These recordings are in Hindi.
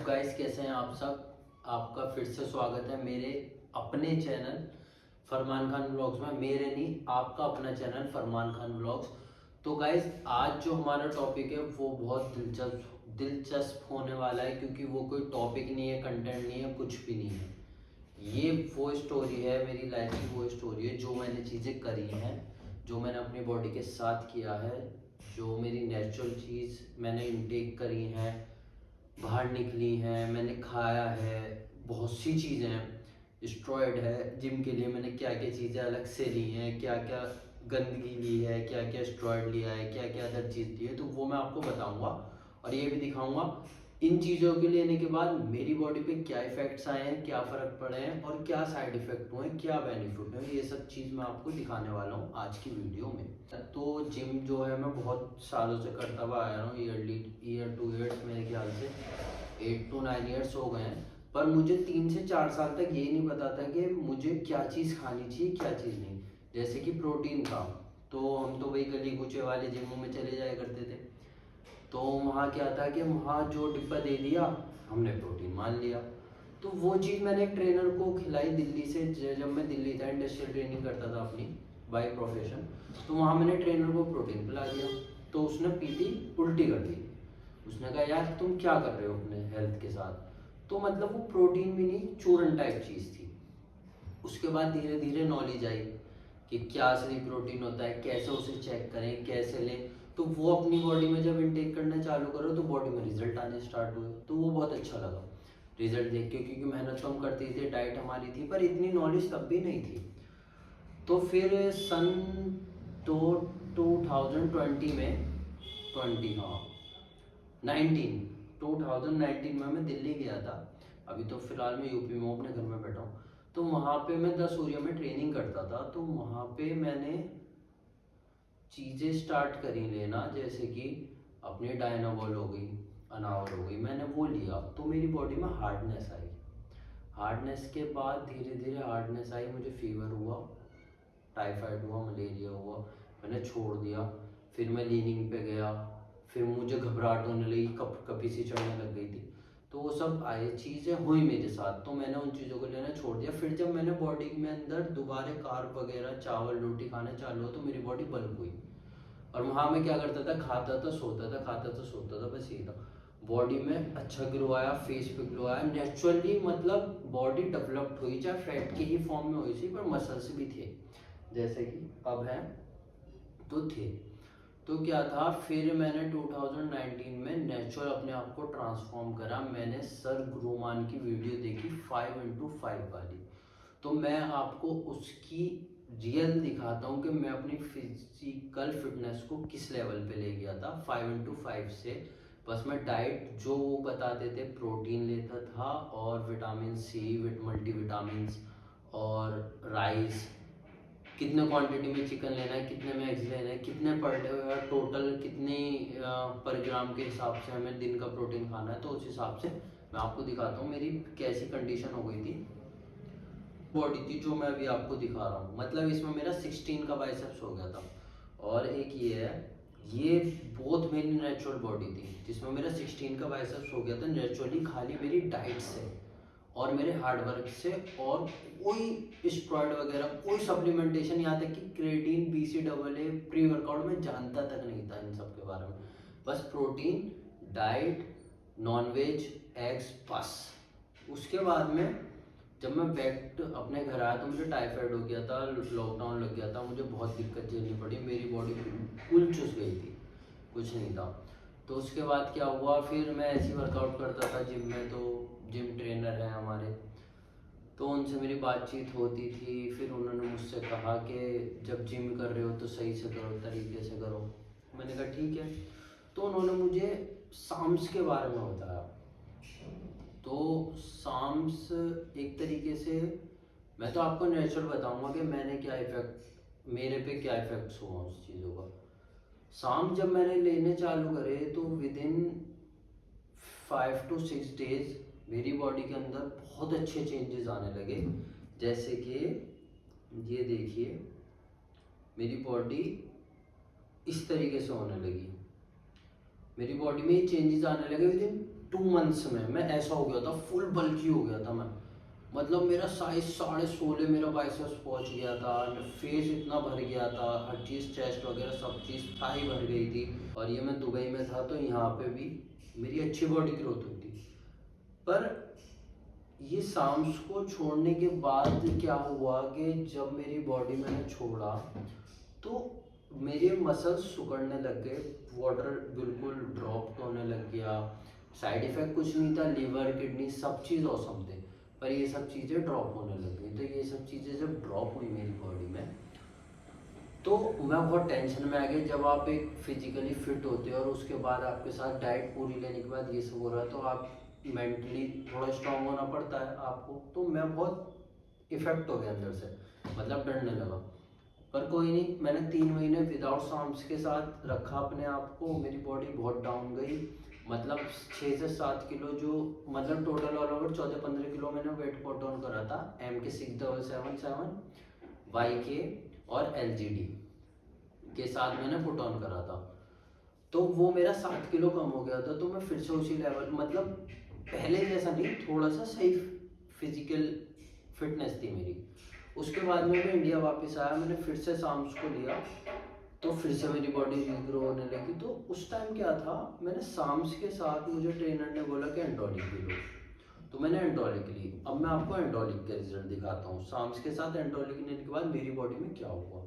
गाइस, कैसे हैं आप सब। आपका फिर से स्वागत है मेरे अपने चैनल फरमान खान व्लॉग्स में। मेरे नहीं, आपका अपना चैनल फरमान खान व्लॉग्स। तो गाइस, आज जो हमारा टॉपिक है वो बहुत दिलचस्प होने वाला है, क्योंकि वो कोई टॉपिक नहीं है, कंटेंट नहीं है, कुछ भी नहीं है। ये वो स्टोरी है, मेरी लाइफ की वो स्टोरी है, जो मैंने चीज़ें करी हैं, जो मैंने अपनी बॉडी के साथ किया है, जो मेरी नेचुरल चीज़ मैंने इनटेक करी हैं, बाहर निकली हैं, मैंने खाया है, बहुत सी चीज़ें हैं, स्ट्रॉयड है। जिम के लिए मैंने क्या क्या चीज़ें अलग से ली हैं, क्या क्या गंदगी ली है, क्या क्या स्ट्रॉयड लिया है, क्या क्या अदर चीज़ ली है, तो वो मैं आपको बताऊंगा और ये भी दिखाऊंगा इन चीज़ों के लेने के बाद मेरी बॉडी पे क्या इफ़ेक्ट्स आए हैं, क्या फ़र्क पड़े हैं और क्या साइड इफ़ेक्ट हुए हैं, क्या बेनिफिट है, ये सब चीज़ मैं आपको दिखाने वाला हूँ आज की वीडियो में। तो जिम जो है मैं बहुत सालों से करता हुआ आया हूँ, ईयर 2 ईयर्स मेरे ख्याल से 8 to 9 ईयर्स हो गए हैं। पर मुझे 3 से 4 साल तक ये नहीं पता था कि मुझे क्या चीज़ खानी चाहिए, क्या चीज़ नहीं। जैसे कि प्रोटीन का, तो हम तो वही गली कूचे वाले जिमों में चले जाया करते थे। तो वहाँ क्या था कि वहाँ जो डिब्बा दे दिया, हमने प्रोटीन मान लिया। तो वो चीज़ मैंने एक ट्रेनर को खिलाई दिल्ली से, जब मैं दिल्ली था, इंडस्ट्रियल ट्रेनिंग करता था अपनी बाय प्रोफेशन। तो वहाँ मैंने ट्रेनर को प्रोटीन पिला दिया, तो उसने पीती उल्टी कर दी। उसने कहा, यार तुम क्या कर रहे हो अपने हेल्थ के साथ। तो मतलब वो प्रोटीन भी नहीं, चूरन टाइप चीज़ थी। उसके बाद धीरे धीरे नॉलेज आई कि क्या असली प्रोटीन होता है, कैसे उसे चेक करें, कैसे लें। तो वो अपनी बॉडी में जब इनटेक करना चालू करो तो बॉडी में रिजल्ट आने स्टार्ट हुए, तो वो बहुत अच्छा लगा रिजल्ट देख के, क्योंकि मेहनत तो हम करते थे, डाइट हमारी थी, पर इतनी नॉलेज तब भी नहीं थी। तो फिर सन तो 2020 में 20 हाँ 2019 में मैं दिल्ली गया था। अभी तो फिलहाल मैं यूपी में हूँ, अपने घर में बैठा हूँ। तो वहाँ पे मैं 10 सूर्य में ट्रेनिंग करता था, तो वहाँ पे मैंने चीज़ें स्टार्ट करी लेना, जैसे कि अपनी डायनाबॉल हो गई, अनावर हो गई, मैंने वो लिया तो मेरी बॉडी में हार्डनेस आई। हार्डनेस के बाद धीरे धीरे हार्डनेस आई, मुझे फीवर हुआ, टाइफाइड हुआ, मलेरिया हुआ, मैंने छोड़ दिया। फिर मैं लीनिंग पे गया, फिर मुझे घबराहट होने लगी, कपी सी चढ़ने लग गई थी। तो वो सब आए, चीज़ें हुई मेरे साथ, तो मैंने उन चीज़ों को लेना छोड़ दिया। फिर जब मैंने बॉडी में अंदर दोबारा कार्ब वगैरह, चावल रोटी खाना चालू हो, तो मेरी बॉडी बल्क हुई। और वहाँ मैं क्या करता था, खाता था सोता था, खाता था सोता था, बस यही था। बॉडी में अच्छा ग्लो आया, फेस पे ग्लो आया नेचुरली, मतलब बॉडी डेवलप्ड हुई, चाहे फैट के ही फॉर्म में हुई थी, पर मसल्स भी थे जैसे कि अब हैं, तो थे। तो क्या था, फिर मैंने 2019 में नेचुरल अपने आप को ट्रांसफॉर्म करा। मैंने सर गुरुमान की वीडियो देखी 5x5 वाली। तो मैं आपको उसकी रियल दिखाता हूँ कि मैं अपनी फिजिकल फिटनेस को किस लेवल पे ले गया था 5x5 से। बस मैं डाइट जो वो बताते थे, प्रोटीन लेता था और विटामिन सी, मल्टीविटामिन और राइस, कितने क्वांटिटी में चिकन लेना है, कितने में एग्स लेना है, कितने पर डे टोटल, कितनी पर ग्राम के हिसाब से हमें दिन का प्रोटीन खाना है। तो उस हिसाब से मैं आपको दिखाता हूँ मेरी कैसी कंडीशन हो गई थी, बॉडी थी जो मैं अभी आपको दिखा रहा हूँ। मतलब इसमें मेरा 16 का बाइसेप्स हो गया था। और एक ये है, ये बहुत मेरी नेचुरल बॉडी थी, जिसमें मेरा 16 का बाइसेप्स हो गया था नेचुरली, खाली मेरी डाइट से और मेरे हार्डवर्क से, और कोई स्टेरॉइड वगैरह, कोई सप्लीमेंटेशन, यहाँ तक कि क्रेटीन, BCAA, प्री वर्कआउट में जानता तक नहीं था इन सब के बारे में। बस प्रोटीन, डाइट, नॉनवेज, एग्स, बस। उसके बाद में जब मैं बैक अपने घर आया तो मुझे टाइफाइड हो गया था, लॉकडाउन लग गया था, मुझे बहुत दिक्कत झेलनी पड़ी, मेरी बॉडी बिल्कुल चुस गई थी, कुछ नहीं था। तो उसके बाद क्या हुआ, फिर मैं ऐसे वर्कआउट करता था जिम में, तो जिम ट्रेनर हैं हमारे, तो उनसे मेरी बातचीत होती थी। फिर उन्होंने मुझसे कहा कि जब जिम कर रहे हो तो सही से करो, तरीके से करो। मैंने कहा ठीक है। तो उन्होंने मुझे साम्स के बारे में बताया। तो साम्स एक तरीके से, मैं तो आपको नेचुरल बताऊंगा कि मैंने क्या इफेक्ट, मेरे पे क्या इफेक्ट्स हुआ उस चीज़ों का। शाम जब मैंने लेने चालू करे तो विद इन 5 to 6 डेज मेरी बॉडी के अंदर बहुत अच्छे चेंजेस आने लगे। जैसे कि ये देखिए, मेरी बॉडी इस तरीके से होने लगी, मेरी बॉडी में ये चेंजेस आने लगे विद इन 2 मंथ्स में मैं ऐसा हो गया था, फुल बल्की हो गया था मैं। मतलब मेरा साइज 16.5 मेरा बाइसेप्स पहुंच गया था, फेस इतना भर गया था, हर चीज़ चेस्ट वगैरह सब चीज़ थाई भर गई थी। और ये मैं दुबई में था तो यहाँ पे भी मेरी अच्छी बॉडी ग्रोथ हुई थी। पर ये साम्स को छोड़ने के बाद क्या हुआ कि जब मेरी बॉडी मैंने छोड़ा तो मेरे मसल्स सिकुड़ने लग गए, वाटर बिल्कुल ड्रॉप होने लग गया। साइड इफेक्ट कुछ नहीं था, लीवर किडनी सब चीज़ औसम थे, पर ये सब चीज़ें ड्रॉप होने लग गई। तो ये सब चीज़ें जब ड्रॉप हुई मेरी बॉडी में तो मैं बहुत टेंशन में आ गया। जब आप एक फिजिकली फिट होते हो और उसके बाद आपके साथ डाइट पूरी लेने के बाद ये सब हो रहा है तो आप मेंटली थोड़ा स्ट्रांग होना पड़ता है आपको। तो मैं बहुत इफेक्ट हो गया अंदर से, मतलब डरने लगा। पर कोई नहीं, मैंने 3 महीने विदाउट साम्स के साथ रखा अपने आप को। मेरी बॉडी बहुत डाउन गई, मतलब 6 से 7 किलो जो, मतलब टोटल ऑल ओवर 14-15 किलो मैंने वेट पुट डाउन करा था। MK6777 YK और LGD के साथ मैंने पुट ऑन करा था। तो वो मेरा 7 किलो कम हो गया था। तो मैं फिर से उसी लेवल, मतलब पहले जैसा नहीं, थोड़ा सा सही फिजिकल फिटनेस थी मेरी। उसके बाद में मैं इंडिया वापस आया, मैंने फिर से साम्स को लिया तो फिर से मेरी बॉडी रीग्रो होने लगी। तो उस टाइम क्या था, मैंने साम्स के साथ, मुझे ट्रेनर ने बोला कि एंडोलिक भी लो, तो मैंने एंडोलिक ली। अब मैं आपको एंडोलिक के रिजल्ट दिखाता हूँ। साम्स के साथ एंडोलिक लेने के बाद मेरी बॉडी में क्या हुआ।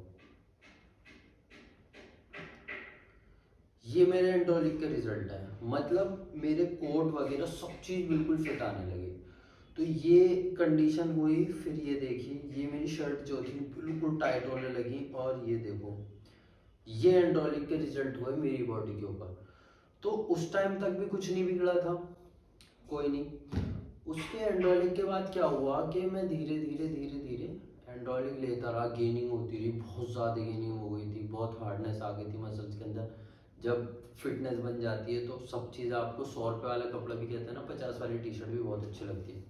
ये मेरे एंडोलिक के रिजल्ट है, मतलब मेरे कोट वगैरह सब चीज़ बिल्कुल फिट आने लगी। तो ये कंडीशन हुई। फिर ये देखिए, ये मेरी शर्ट जो थी बिल्कुल टाइट होने लगी, और ये देखो, ये एंडोलिक के रिजल्ट हुए मेरी बॉडी के ऊपर। तो उस टाइम तक भी कुछ नहीं बिगड़ा था, कोई नहीं। उसके एंडोलिक के बाद क्या हुआ कि मैं धीरे धीरे धीरे धीरे एंडोलिक लेता रहा, गेनिंग होती रही, बहुत ज़्यादा गेनिंग हो गई थी, बहुत हार्डनेस आ गई थी मसल्स के अंदर। जब फिटनेस बन जाती है तो सब चीज़ आपको, 100 रुपये वाला कपड़ा भी कहते हैं ना, 50 वाली टी शर्ट भी बहुत अच्छी लगती है।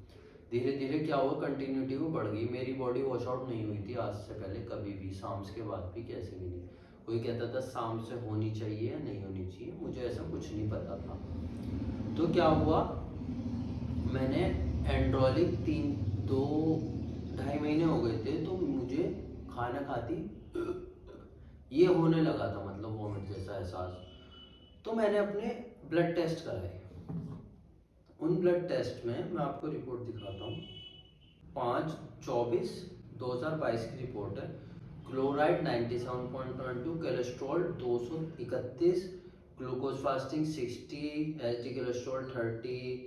धीरे धीरे क्या हुआ, कंटिन्यूटी वो बढ़ गई। मेरी बॉडी वॉश आउट नहीं हुई थी आज से पहले कभी भी, साम्स के बाद भी कैसे भी नहीं। कोई कहता था शाम से होनी चाहिए या नहीं होनी चाहिए, मुझे ऐसा कुछ नहीं पता था। तो क्या हुआ, मैंने एंड्रोलिक 2-2.5 महीने हो गए थे तो मुझे खाना खाती ये होने लगा था, मतलब वॉमिट जैसा एहसास। तो मैंने अपने ब्लड टेस्ट कराए। उन ब्लड टेस्ट में मैं आपको रिपोर्ट दिखाता हूँ। 5/24/2022 की रिपोर्ट है। Chloride 97.12, cholesterol 231, glucose fasting 60, HD cholesterol 30,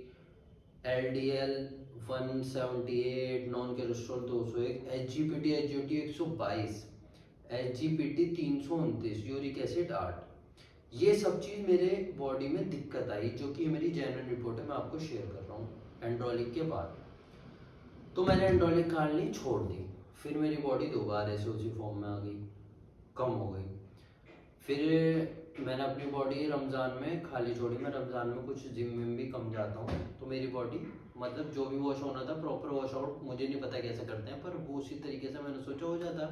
LDL 178, non cholesterol 201, एचजीपीटी 122, एचजीपीटी 329, uric acid 8। ये सब चीज़ मेरे बॉडी में दिक्कत आई, जो कि मेरी जेन्युइन रिपोर्ट है, मैं आपको शेयर कर रहा हूँ एंड्रोलिक के बाद। तो मैंने एंड्रोलिक खाने ली, छोड़ दी। फिर मेरी बॉडी दोबारा ऐसे उसी फॉर्म में आ गई, कम हो गई। फिर मैंने अपनी बॉडी रमज़ान में खाली छोड़ी। मैं रमज़ान में कुछ जिम में भी कम जाता हूँ, तो मेरी बॉडी, मतलब जो भी वॉश होना था प्रॉपर वॉश आउट, मुझे नहीं पता कैसे करते हैं, पर वो उसी तरीके से मैंने सोचा हो जाता।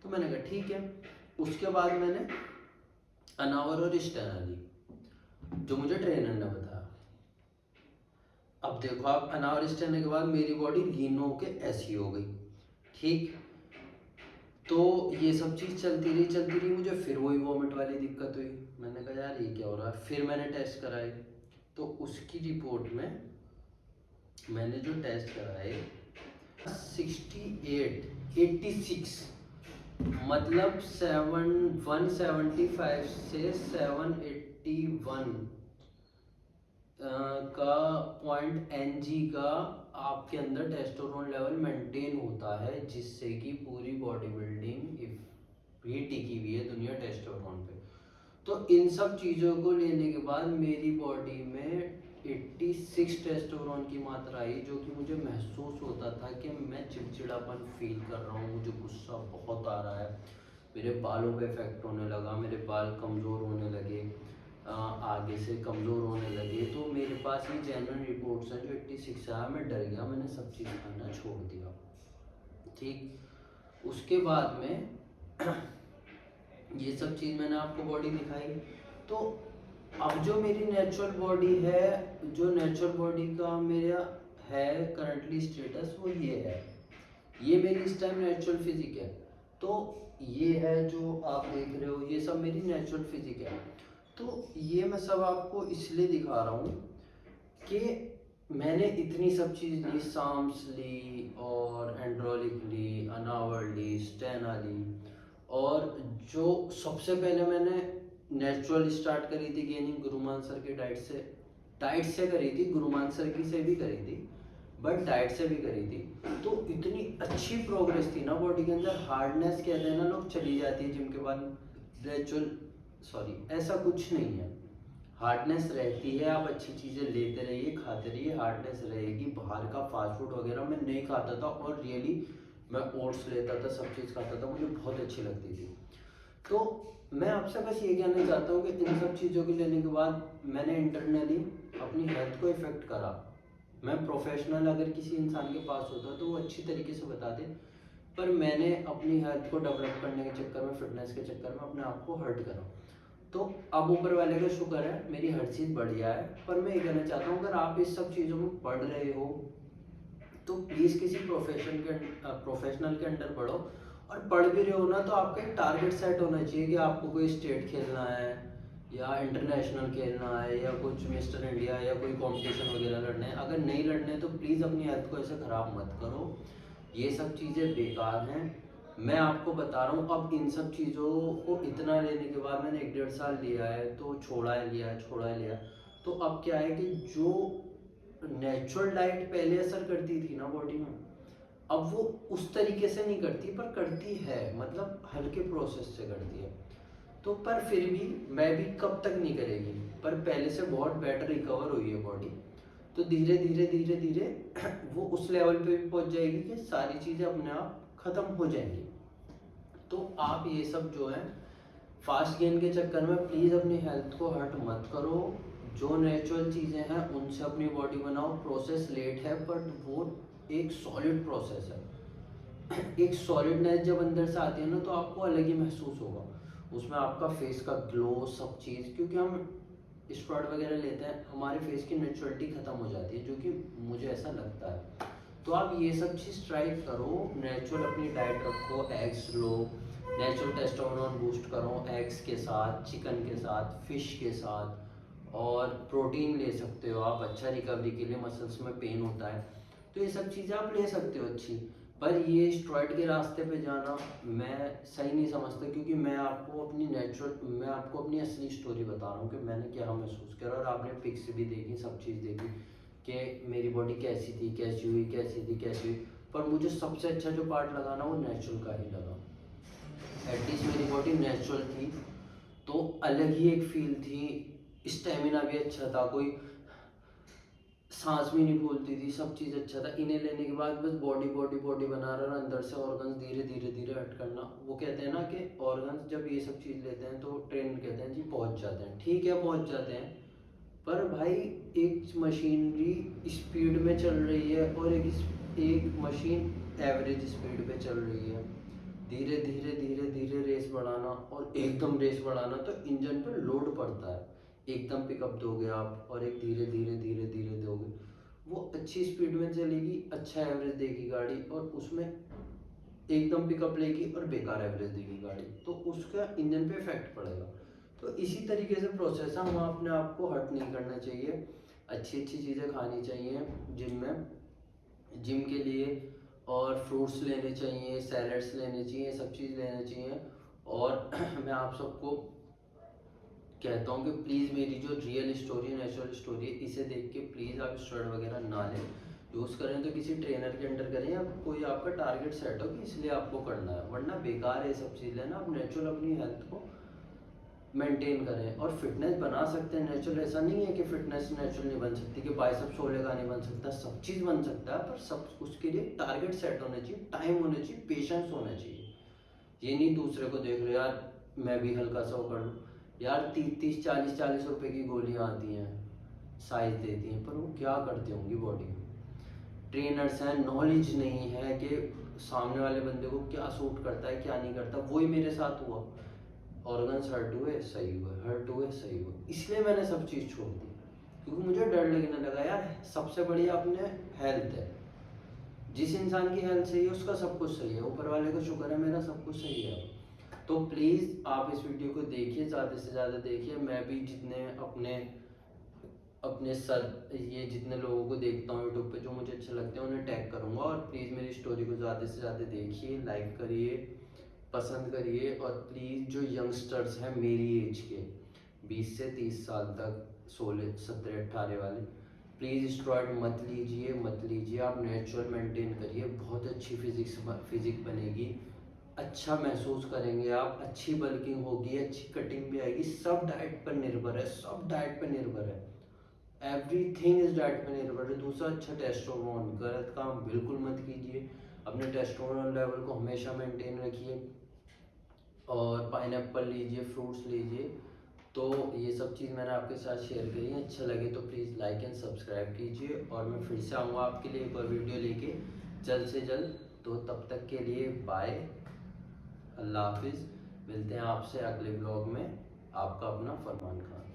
तो मैंने कहा ठीक है। उसके बाद मैंने अनावर और स्टेना ली, जो मुझे ट्रेनर ने बताया। अब देखो आप, अनावर स्टेना के बाद मेरी बॉडी लीन होके ऐसी हो गई, ठीक। तो ये सब चीज़ चलती रही, मुझे फिर वही वॉमिट वाली दिक्कत हुई। मैंने कहा यार ये क्या हो रहा है। फिर मैंने टेस्ट कराए, तो उसकी रिपोर्ट में मैंने जो टेस्ट कराए 86, मतलब 175 से 781 का पॉइंट NG का आपके अंदर टेस्टोस्टेरोन लेवल मेंटेन होता है, जिससे कि पूरी बॉडी बिल्डिंग भी टिकी हुई है दुनिया टेस्टोस्टेरोन पे। तो इन सब चीज़ों को लेने के बाद मेरी बॉडी में 86 टेस्टोस्टेरोन की मात्रा आई, जो कि मुझे महसूस होता था कि मैं चिड़चिड़ापन फील कर रहा हूँ, मुझे गुस्सा बहुत आ रहा है, मेरे बालों पे इफेक्ट होने लगा, मेरे बाल कमज़ोर होने लगे, आगे से कमज़ोर होने लगे। तो मेरे पास ये जेन्युइन रिपोर्ट्स हैं जो 86 आया। मैं डर गया, मैंने सब चीज़ खाना छोड़ दिया, ठीक। उसके बाद में ये सब चीज़ मैंने आपको बॉडी दिखाई। तो अब जो मेरी नेचुरल बॉडी है, जो नेचुरल बॉडी का मेरा है करंटली स्टेटस, वो ये है। ये मेरी इस टाइम नेचुरल फिजिक है। तो ये है जो आप देख रहे हो, ये सब मेरी नेचुरल फिजिक है। तो ये मैं सब आपको इसलिए दिखा रहा हूँ कि मैंने इतनी सब चीज़ ली, साम्स ली और एंड्रोलिक ली, अनावर ली, स्टेना ली। और जो सबसे पहले मैंने नेचुरल स्टार्ट करी थी गेनिंग गुरुमान सर की डाइट से करी थी, गुरुमान सर की से भी करी थी, बट डाइट से भी करी थी। तो इतनी अच्छी प्रोग्रेस थी ना बॉडी के अंदर। हार्डनेस कहते हैं ना लोग, चली जाती है जिम के बाद नेचुरल, सॉरी ऐसा कुछ नहीं है। हार्डनेस रहती है, आप अच्छी चीज़ें लेते रहिए, खाते रहिए, हार्डनेस रहेगी। बाहर का फास्ट फूड वगैरह मैं नहीं खाता था, और रियली मैं ओट्स लेता था, सब चीज़ खाता था, मुझे बहुत अच्छी लगती थी। तो मैं आपसे बस ये कहना चाहता हूँ कि इन सब चीज़ों के लेने के बाद मैंने इंटरनली अपनी हेल्थ को इफ़ेक्ट करा। मैं प्रोफेशनल अगर किसी इंसान के पास होता तो वो अच्छी तरीके से बता दे, पर मैंने अपनी हेल्थ को डेवलप करने के चक्कर में, फिटनेस के चक्कर में अपने आप को हर्ट करा। तो अब ऊपर वाले का शुक्र है, मेरी हर चीज़ बढ़िया है। पर मैं ये कहना चाहता हूँ, अगर आप इस सब चीज़ों में पढ़ रहे हो तो प्लीज़ किसी प्रोफेशनल के अंडर पढ़ो। और पढ़ भी रहे हो ना, तो आपका एक टारगेट सेट होना चाहिए कि आपको कोई स्टेट खेलना है, या इंटरनेशनल खेलना है, या कुछ मिस्टर इंडिया या कोई कंपटीशन वगैरह लड़ना है। अगर नहीं लड़ने तो प्लीज़ अपनी हेल्थ को ऐसे ख़राब मत करो, ये सब चीज़ें बेकार हैं। मैं आपको बता रहा हूँ, अब इन सब चीज़ों को इतना लेने के बाद मैंने 1-1.5 साल लिया है, तो छोड़ा है, लिया है, छोड़ा है, लिया। तो अब क्या है कि जो नेचुरल डाइट पहले असर करती थी ना बॉडी में, अब वो उस तरीके से नहीं करती, पर करती है, मतलब हल्के प्रोसेस से करती है। तो पर फिर भी मैं भी कब तक नहीं करेगी, पर पहले से बहुत बेटर रिकवर हुई है बॉडी। तो धीरे धीरे धीरे धीरे वो उस लेवल पे भी पहुंच जाएगी कि सारी चीज़ें अपने आप ख़त्म हो जाएंगी। तो आप ये सब जो है फास्ट गेन के चक्कर में प्लीज़ अपनी हेल्थ को हर्ट मत करो। जो नेचुरल चीज़ें हैं उनसे अपनी बॉडी बनाओ। प्रोसेस लेट है, बट वो एक सॉलिड प्रोसेस है। एक सॉलिडनेस जब अंदर से आती है ना, तो आपको अलग ही महसूस होगा उसमें, आपका फेस का ग्लो, सब चीज़। क्योंकि हम स्टेरॉइड वगैरह लेते हैं, हमारे फेस की नेचुरलिटी ख़त्म हो जाती है, जो कि मुझे ऐसा लगता है। तो आप ये सब चीज़ ट्राई करो, नेचुरल अपनी डाइट रखो, एग्स लो, नेचुरल टेस्टोस्टेरोन बूस्ट करो एग्स के साथ, चिकन के साथ, फिश के साथ। और प्रोटीन ले सकते हो आप, अच्छा रिकवरी के लिए, मसल्स में पेन होता है तो ये सब चीज़ें आप ले सकते हो अच्छी। पर ये स्टेरॉइड के रास्ते पे जाना मैं सही नहीं समझता, क्योंकि मैं आपको अपनी असली स्टोरी बता रहा हूँ कि मैंने क्या महसूस करा। और आपने पिक्स भी देखी, सब चीज़ देखी कि मेरी बॉडी कैसी थी, कैसी हुई, कैसी थी, कैसी हुई। पर मुझे सबसे अच्छा जो पार्ट लगा ना, वो नेचुरल का ही लगा। एटलीस्ट मेरी बॉडी नेचुरल थी, तो अलग ही एक फील थी। स्टेमिना भी अच्छा था, कोई सांस भी नहीं फूलती थी, सब चीज़ अच्छा था। इन्हें लेने के बाद बस बॉडी बॉडी बॉडी बना रहा, अंदर से ऑर्गन्स धीरे धीरे धीरे हट करना। वो कहते हैं ना कि ऑर्गन्स जब ये सब चीज़ लेते हैं तो ट्रेनर कहते हैं जी पहुंच जाते हैं, ठीक है पहुंच जाते हैं। पर भाई एक मशीनरी स्पीड में चल रही है, और एक मशीन एवरेज स्पीड पे चल रही है। धीरे धीरे धीरे धीरे रेस बढ़ाना और एकदम रेस बढ़ाना, तो इंजन पर लोड पड़ता है। एकदम पिकअप दोगे आप, और एक धीरे धीरे धीरे धीरे दोगे, वो अच्छी स्पीड में चलेगी, अच्छा एवरेज देगी गाड़ी, और उसमें एकदम पिकअप लेगी और बेकार एवरेज देगी गाड़ी, तो उसका इंजन पे इफेक्ट पड़ेगा। तो इसी तरीके से प्रोसेस है, हमें अपने आप को हर्ट नहीं करना चाहिए, अच्छी अच्छी चीज़ें खानी चाहिए जिम में, जिम के लिए। और फ्रूट्स लेने चाहिए, सैलड्स लेने चाहिए, सब चीज़ लेना चाहिए। और मैं आप सबको कहता हूँ कि प्लीज़ मेरी जो रियल स्टोरी है, नेचुरल स्टोरी है, इसे देख के प्लीज़ आप स्टेरॉइड वगैरह ना लें। यूज़ करें तो किसी ट्रेनर के अंडर करें, या कोई आपका टारगेट सेट हो कि इसलिए आपको करना है, वरना बेकार है ये सब चीज़ लेना। आप नेचुरल अपनी हेल्थ को मेंटेन करें, और फिटनेस बना सकते हैं नेचुरल। ऐसा नहीं है कि फिटनेस नेचुरल नहीं बन सकती, कि बाइसेप्स शोल्डर का नहीं बन सकता, सब चीज़ बन सकता है, पर सब उसके लिए टारगेट सेट होना चाहिए, टाइम होना चाहिए, पेशेंस होना चाहिए। ये नहीं दूसरे को देख रहे यार मैं भी हल्का सा वो कर लूँ। यार 30-40 रुपए की गोलियाँ आती हैं, साइज देती हैं, पर वो क्या करती होंगी बॉडी में। ट्रेनर्स हैं, नॉलेज नहीं है कि सामने वाले बंदे को क्या सूट करता है क्या नहीं करता। वही मेरे साथ हुआ, ऑर्गन्स हर्ट हुए सही हुए, हर्ट हुए सही हुए, इसलिए मैंने सब चीज़ छोड़ दी, क्योंकि मुझे डर लगने लगा यार सबसे बढ़िया अपने हेल्थ है, जिस इंसान की हेल्थ सही है उसका सब कुछ सही है, ऊपर वाले का शुक्र है मेरा सब कुछ सही है। तो प्लीज़ आप इस वीडियो को देखिए, ज़्यादा से ज़्यादा देखिए। मैं भी जितने अपने अपने सर ये जितने लोगों को देखता हूँ यूट्यूब पे जो मुझे अच्छे लगते हैं उन्हें टैग करूँगा, और प्लीज़ मेरी स्टोरी को ज़्यादा से ज़्यादा देखिए, लाइक करिए, पसंद करिए। और प्लीज़ जो यंगस्टर्स हैं मेरी एज के 20 से 30 साल तक, 16 17 18 वाले, प्लीज़ स्टेरॉइड मत लीजिए। आप नेचुरल मेंटेन करिए, बहुत अच्छी फिजिक बनेगी, अच्छा महसूस करेंगे आप, अच्छी बल्किंग होगी, अच्छी कटिंग भी आएगी। सब डाइट पर निर्भर है, सब डाइट पर निर्भर है, एवरीथिंग इज डाइट पर निर्भर है। दूसरा, अच्छा टेस्टोस्टेरोन, गलत काम बिल्कुल मत कीजिए, अपने टेस्टोस्टेरोन लेवल को हमेशा मेंटेन रखिए। और पाइनएप्पल लीजिए, फ्रूट्स लीजिए। तो ये सब चीज़ मैंने आपके साथ शेयर करी है, अच्छा लगे तो प्लीज़ लाइक एंड सब्सक्राइब कीजिए, और मैं फिर से आऊँगा आपके लिए एक और वीडियो लेके जल्द से जल्द। तो तब तक के लिए बाय, अल्लाह हाफिज़। मिलते हैं आपसे अगले ब्लॉग में। आपका अपना फरमान खान।